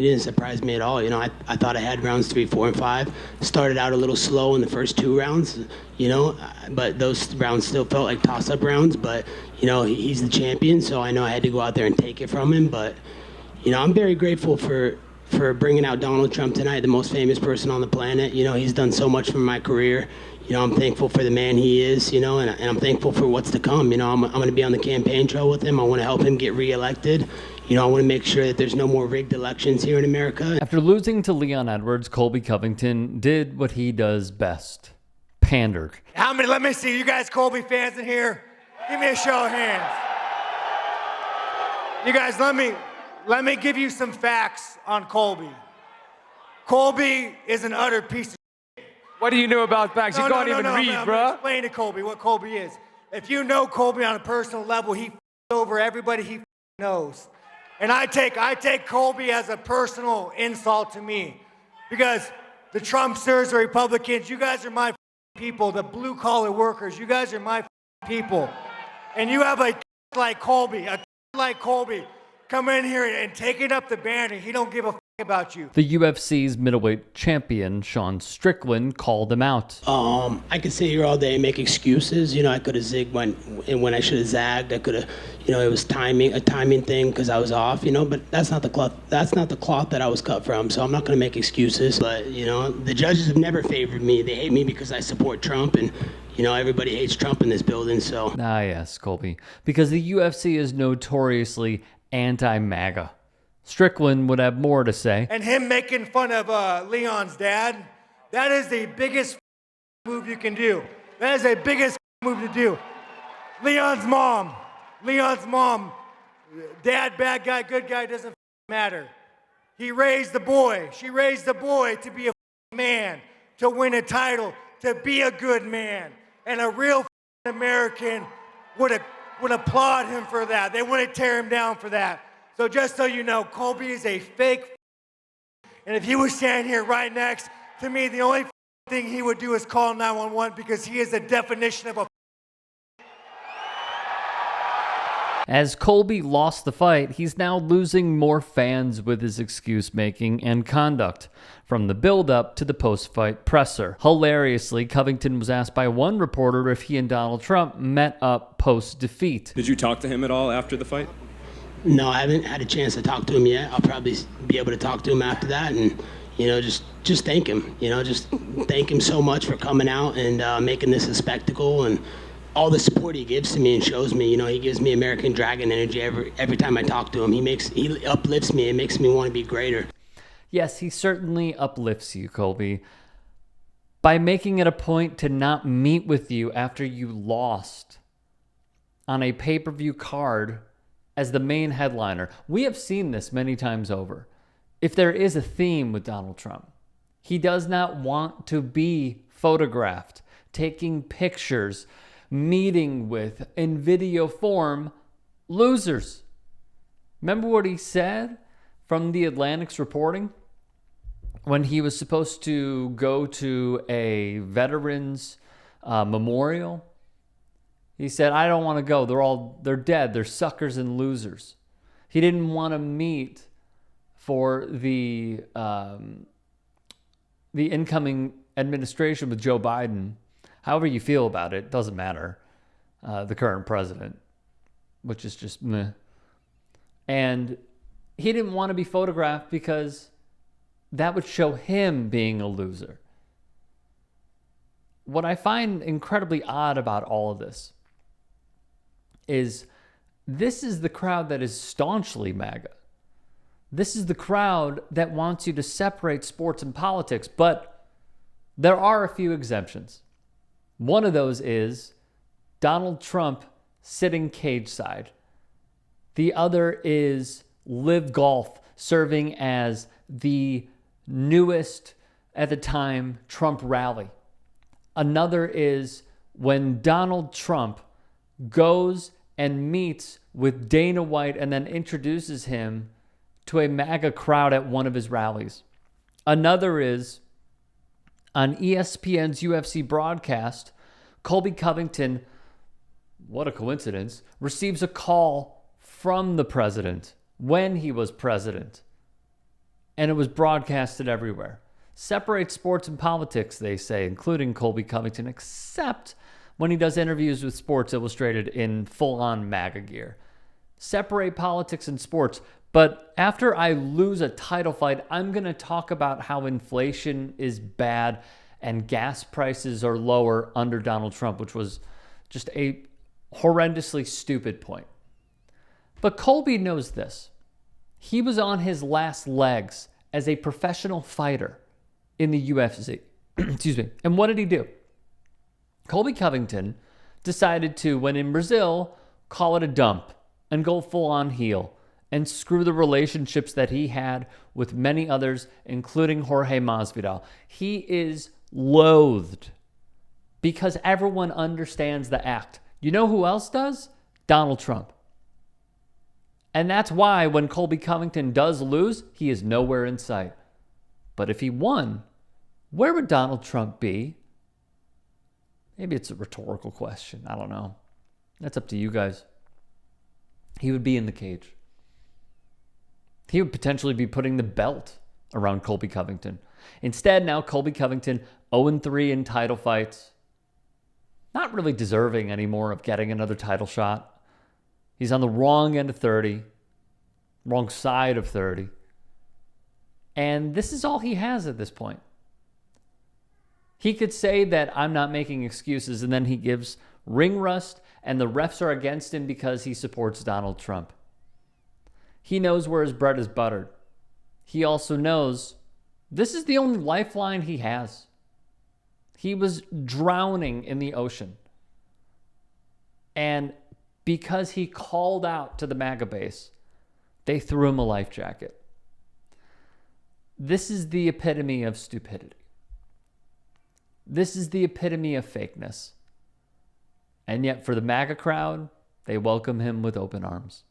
It didn't surprise me at all. I thought I had rounds 3, 4, and 5. Started out a little slow in the first 2 rounds, but those rounds still felt like toss-up rounds. But, he's the champion, so I know I had to go out there and take it from him. But, I'm very grateful for bringing out Donald Trump tonight, the most famous person on the planet. He's done so much for my career. I'm thankful for the man he is, and I'm thankful for what's to come. I'm going to be on the campaign trail with him. I want to help him get reelected. I want to make sure that there's no more rigged elections here in America. After losing to Leon Edwards, Colby Covington did what he does best. Pandered. How many, let me see, you guys Colby fans in here? Give me a show of hands. You guys, let me give you some facts on Colby. Colby is an utter piece of shit. What do you know about facts? You can't even read, I'm bro. gonna explain to Colby what Colby is. If you know Colby on a personal level, he over everybody he knows. And I take Colby as a personal insult to me, because the Trumpsters, the Republicans, you guys are my people, the blue-collar workers, you guys are my people. And you have a like Colby coming in here and taking up the banner. He don't give a about you. The UFC's middleweight champion, Sean Strickland, called him out. I could sit here all day and make excuses. I could have zigged when I should have zagged. I could have, it was a timing thing because I was off, but that's not the cloth. That's not the cloth that I was cut from. So I'm not going to make excuses. But, the judges have never favored me. They hate me because I support Trump, and, everybody hates Trump in this building. So. Ah, yes, Colby. Because the UFC is notoriously anti-MAGA. Strickland would have more to say. And him making fun of Leon's dad, that is the biggest move you can do. That is the biggest move to do. Leon's mom, dad, bad guy, good guy, doesn't matter. He raised the boy. She raised the boy to be a man, to win a title, to be a good man. And a real American would applaud him for that. They wouldn't tear him down for that. So just so you know, Colby is a fake, and if he was standing here right next to me, the only thing he would do is call 911, because he is the definition of a. As Colby lost the fight, he's now losing more fans with his excuse-making and conduct, from the build-up to the post-fight presser. Hilariously, Covington was asked by one reporter if he and Donald Trump met up post-defeat. Did you talk to him at all after the fight? No, I haven't had a chance to talk to him yet. I'll probably be able to talk to him after that, and just thank him. Just thank him so much for coming out and making this a spectacle, and all the support he gives to me and shows me. He gives me American Dragon energy every time I talk to him. He uplifts me. It makes me want to be greater. Yes, he certainly uplifts you, Colby, by making it a point to not meet with you after you lost on a pay-per-view card as the main headliner. We have seen this many times over. If there is a theme with Donald Trump, he does not want to be photographed, taking pictures, meeting with, in video form, losers. Remember what he said from the Atlantic's reporting when he was supposed to go to a veterans memorial? He said, I don't want to go. They're dead. They're suckers and losers. He didn't want to meet for the incoming administration with Joe Biden. However you feel about it, doesn't matter. The current president, which is just meh. And he didn't want to be photographed because that would show him being a loser. What I find incredibly odd about all of this is the crowd that is staunchly MAGA. This is the crowd that wants you to separate sports and politics, but there are a few exemptions. One of those is Donald Trump sitting cage side. The other is Live Golf serving as the newest, at the time, Trump rally. Another is when Donald Trump goes and meets with Dana White and then introduces him to a MAGA crowd at one of his rallies. Another is on ESPN's UFC broadcast, Colby Covington, what a coincidence, receives a call from the president when he was president. and it was broadcasted everywhere. Separate sports and politics, they say, including Colby Covington, except when he does interviews with Sports Illustrated in full-on MAGA gear. Separate politics and sports. But after I lose a title fight, I'm going to talk about how inflation is bad and gas prices are lower under Donald Trump, which was just a horrendously stupid point. But Colby knows this. He was on his last legs as a professional fighter in the UFC. Excuse me. And what did he do? Colby Covington decided to, when in Brazil, call it a dump and go full on heel and screw the relationships that he had with many others, including Jorge Masvidal. He is loathed because everyone understands the act. You know who else does? Donald Trump. And that's why when Colby Covington does lose, he is nowhere in sight. But if he won, where would Donald Trump be? Maybe it's a rhetorical question. I don't know. That's up to you guys. He would be in the cage. He would potentially be putting the belt around Colby Covington. Instead, now Colby Covington, 0-3 in title fights. Not really deserving anymore of getting another title shot. He's on the wrong end of 30. Wrong side of 30. And this is all he has at this point. He could say that I'm not making excuses, and then he gives ring rust, and the refs are against him because he supports Donald Trump. He knows where his bread is buttered. He also knows this is the only lifeline he has. He was drowning in the ocean. And because he called out to the MAGA base, they threw him a life jacket. This is the epitome of stupidity. This is the epitome of fakeness. And yet for the MAGA crowd, they welcome him with open arms.